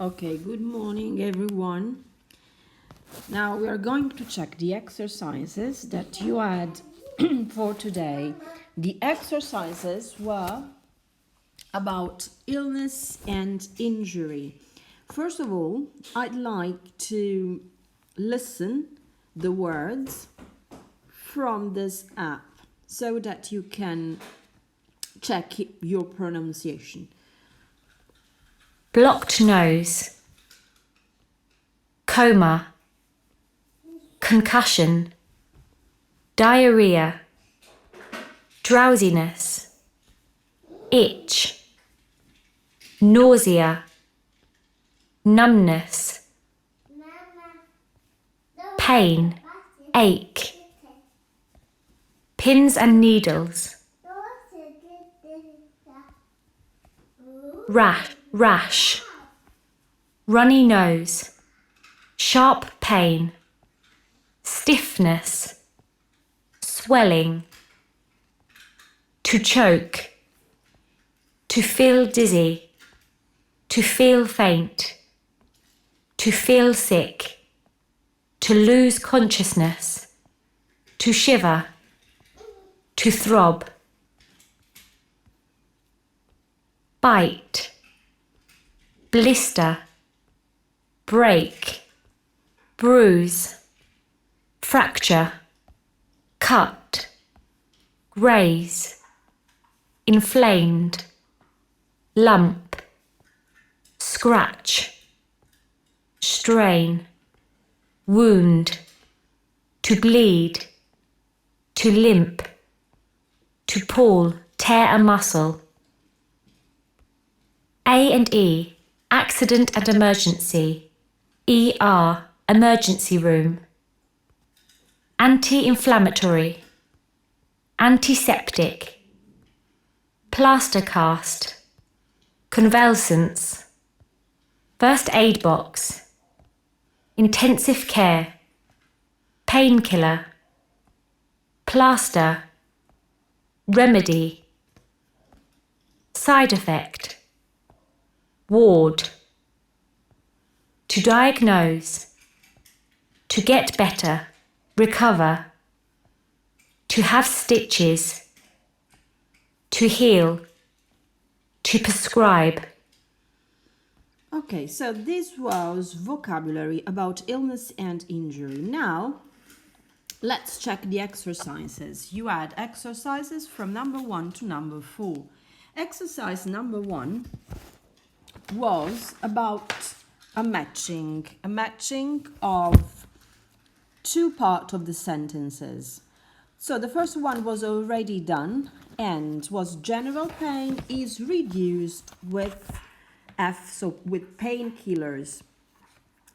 Okay, good morning everyone. Now we are going to check the exercises that you had for today. The exercises were about illness and injury. First of all, I'd like to listen the words from this app so that you can check your pronunciation. Blocked nose, coma, concussion, diarrhea, drowsiness, itch, nausea, numbness, pain, ache, pins and needles, rash, runny nose, sharp pain, stiffness, swelling, to choke, to feel dizzy, to feel faint, to feel sick, to lose consciousness, to shiver, to throb, bite, blister, break, bruise, fracture, cut, graze, inflamed, lump, scratch, strain, wound, to bleed, to limp, to pull, tear a muscle. A and E, accident and emergency. ER, emergency room. Anti-inflammatory, antiseptic, plaster cast, convalescence, first aid box, intensive care, painkiller, plaster, remedy, side effect, ward, to diagnose, to get better, recover, to have stitches, to heal, to prescribe. Okay, so this was vocabulary about illness and injury. Now, let's check the exercises. You had exercises from number 1 to number 4. Exercise number 1 was about a matching of two parts of the sentences. So the first one was already done and was general pain is reduced with F, so with painkillers.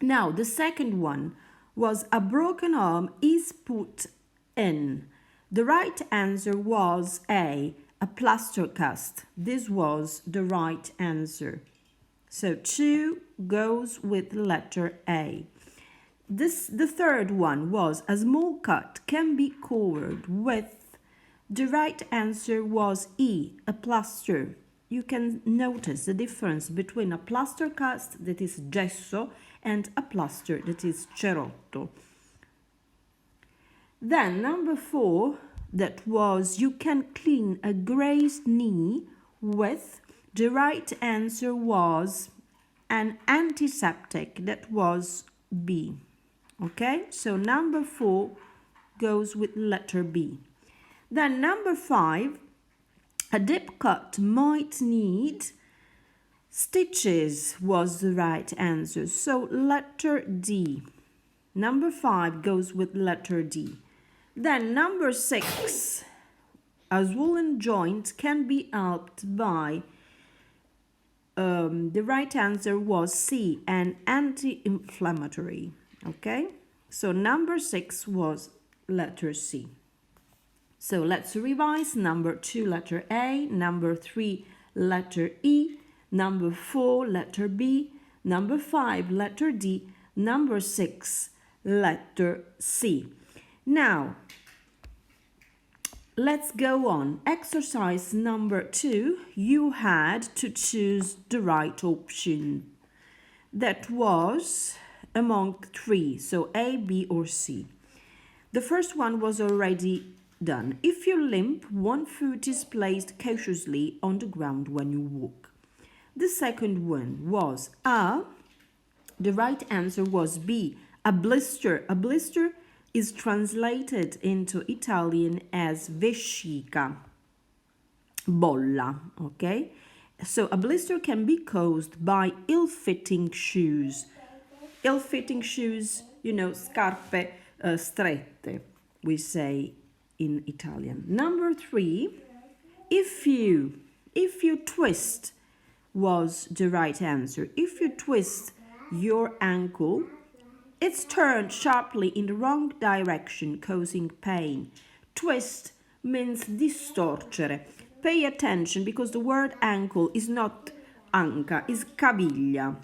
Now the second one was a broken arm is put in. The right answer was a plaster cast. This was the right answer. So 2 goes with letter A. The third one was a small cut can be covered with. The right answer was E, a plaster. You can notice the difference between a plaster cast that is gesso and a plaster that is cerotto. Then number 4, that was you can clean a grazed knee with. The right answer was an antiseptic, that was B. Okay, so number 4 goes with letter B. Then number 5, a deep cut might need stitches was the right answer. So letter D. Number 5 goes with letter D. Then number 6, a swollen joint can be helped by. The right answer was C, an anti-inflammatory. Okay, so number 6 was letter C. So let's revise. Number 2, letter A. Number 3, letter E. Number 4, letter B. Number 5, letter D. Number 6, letter C. Now, let's go on. Exercise number 2, you had to choose the right option. that was among three, so A, B, or C. The first one was already done. If you limp, one foot is placed cautiously on the ground when you walk. The second one was A. The right answer was B, a blister. A blister is translated into Italian as vescica, bolla, okay? So a blister can be caused by ill-fitting shoes. Ill-fitting shoes, scarpe strette, we say in Italian. Number 3, if you twist was the right answer. If you twist your ankle, it's turned sharply in the wrong direction, causing pain. Twist means distorcere. Pay attention because the word ankle is not anca, is caviglia.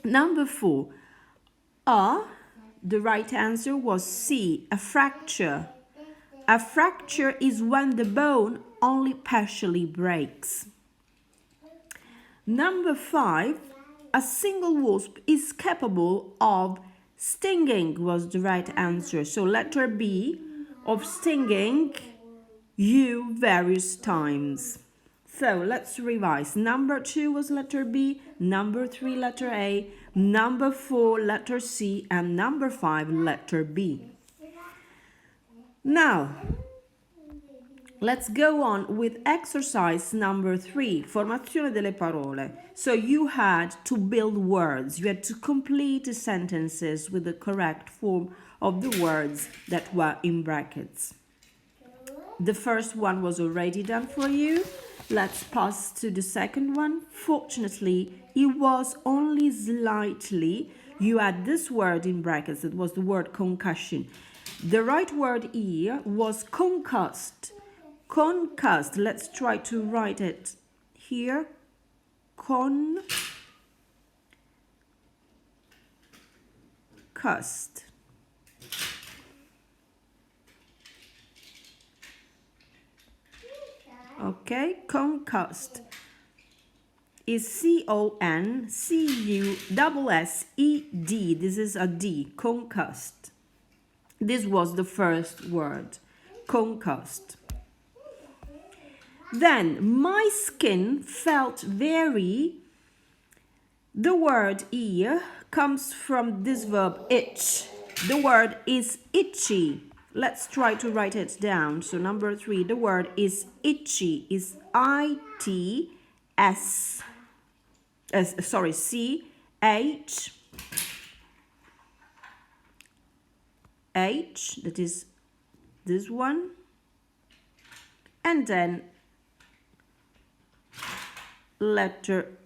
Number 4, the right answer was C, a fracture. A fracture is when the bone only partially breaks. Number 5, a single wasp is capable of stinging was the right answer. So letter B, of stinging you various times. So let's revise. Number 2 was letter B, number 3 letter A, number 4 letter C, and number 5 letter B. Now, let's go on with exercise number 3, formazione delle parole. So you had to build words. You had to complete the sentences with the correct form of the words that were in brackets. The first one was already done for you. Let's pass to the second one. Fortunately, it was only slightly. You had this word in brackets. It was the word concussion. The right word here was concussed. Concussed. Let's try to write it here. Concussed. Okay, concussed is C-O-N-C-U-S-S-E-D. This is a D, concussed. This was the first word, concussed. Then, my skin felt very. The word here comes from this verb itch. The word is itchy. Let's try to write it down. So number 3, the word is itchy, is I-T-S, C-H, that is this one, and then letter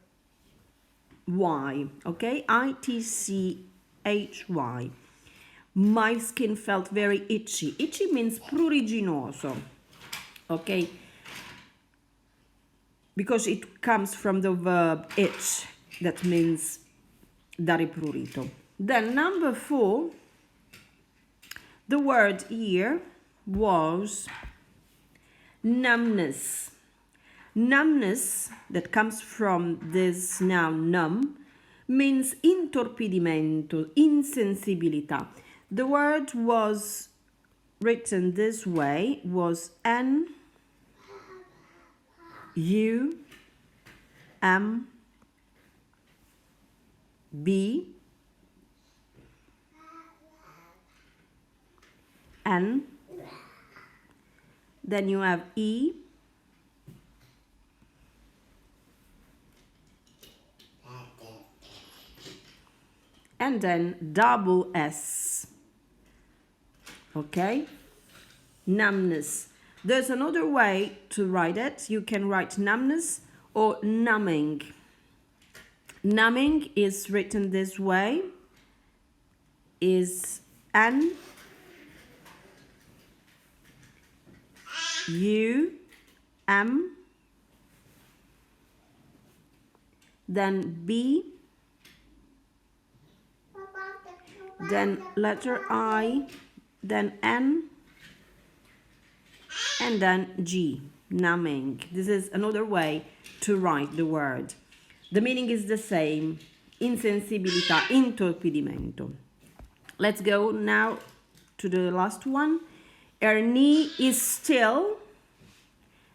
Y, okay, I-T-C-H-Y. My skin felt very itchy. Itchy means pruriginoso, okay? Because it comes from the verb itch, that means dare prurito. Then number 4, the word here was numbness. Numbness, that comes from this noun numb, means intorpidimento, insensibilità. The word was written this way, was N-U-M-B N, then you have E, and then double S. Okay? Numbness. There's another way to write it. You can write numbness or numbing. Numbing is written this way. Is N U M, then B, then letter I, then N, and then G, numbing. This is another way to write the word. The meaning is the same. insensibilità, intorpidimento. Let's go now to the last one. Her knee is still,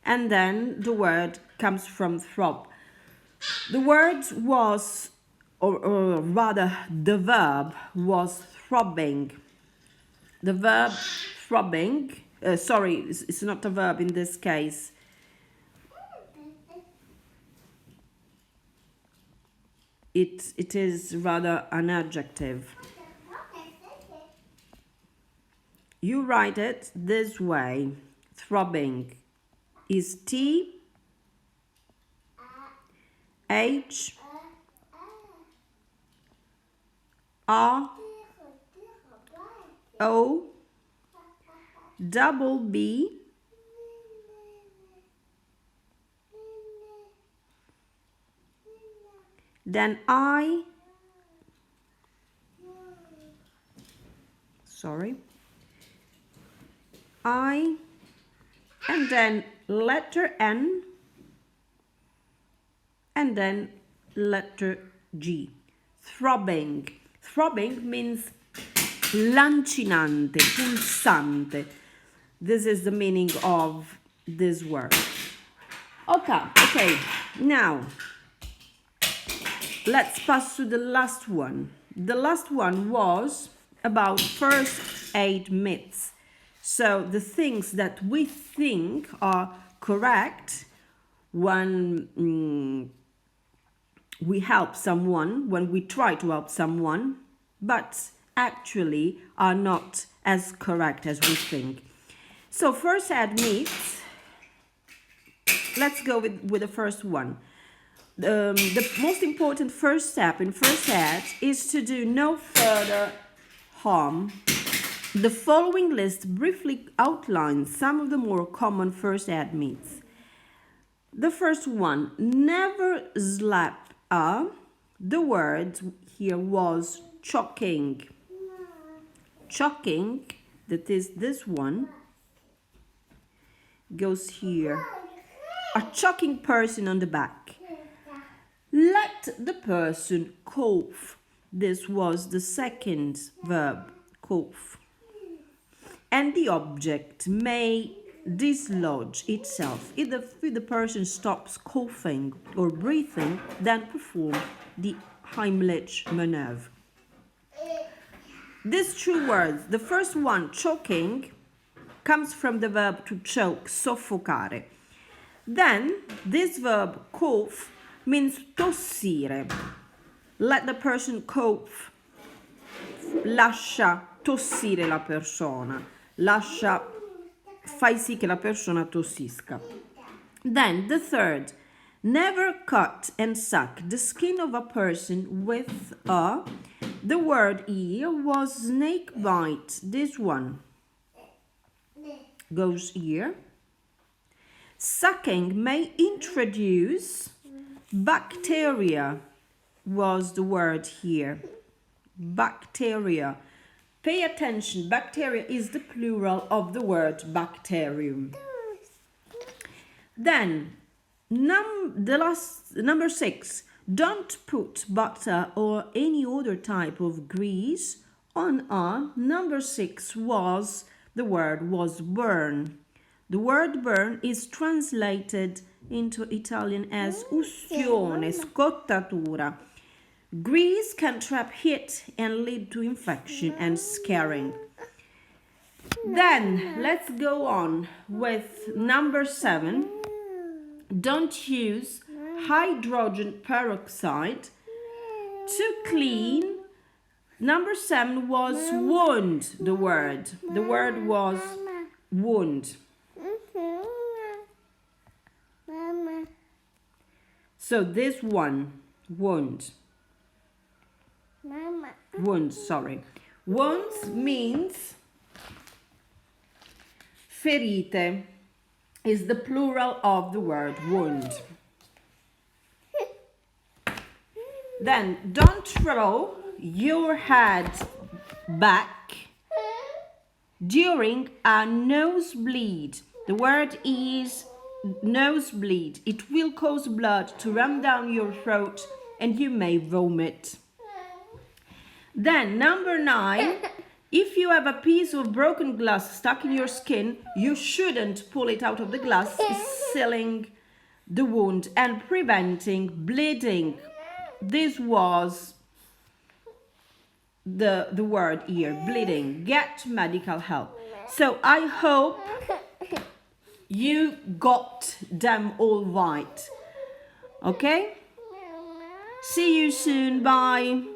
and then the word comes from throb. The word was, or rather the verb was throbbing. The verb throbbing, sorry, it's not a verb in this case. It is rather an adjective. You write it this way. Throbbing is T H R O double B then I and then letter N and then letter G. Throbbing. Throbbing means lancinante, pulsante. This is the meaning of this word. Okay, now let's pass to the last one. The last one was about first aid myths. So the things that we think are correct when we help someone, when we try to help someone, but actually are not as correct as we think. So first aid myths, let's go with the first one. The most important first step in first aid is to do no further harm. The following list briefly outlines some of the more common first aid myths. The first one, never slap a. The word here was choking. Choking, that is this one, goes here. A choking person on the back. Let the person cough. This was the second verb, cough. And the object may dislodge itself. If the person stops coughing or breathing, then perform the Heimlich maneuver. These two words, the first one, choking, comes from the verb to choke, soffocare. Then, this verb, cough, means tossire. Let the person cough. Lascia tossire la persona. Fai sì che la persona tossisca. Then, the third, never cut and suck the skin of a person with a. The word here was snake bite. This one goes here. Sucking may introduce bacteria, was the word here. Bacteria. Pay attention, bacteria is the plural of the word bacterium. Then, number 6, don't put butter or any other type of grease on a. Number 6 was, the word was burn. The word burn is translated into Italian as ustione, scottatura. Grease can trap heat and lead to infection and scarring. Then let's go on with number 7. Don't use hydrogen peroxide to clean. Number 7 was wound, the word. The word was wound. So this one, wound. Wounds, sorry. Wounds means ferite is the plural of the word wound. Then don't throw your head back during a nosebleed. The word is nosebleed. It will cause blood to run down your throat and you may vomit. Then number 9, if you have a piece of broken glass stuck in your skin, you shouldn't pull it out of the glass, sealing the wound and preventing bleeding. This was the word here, bleeding. Get medical help. So I hope you got them all right. Okay? See you soon. Bye.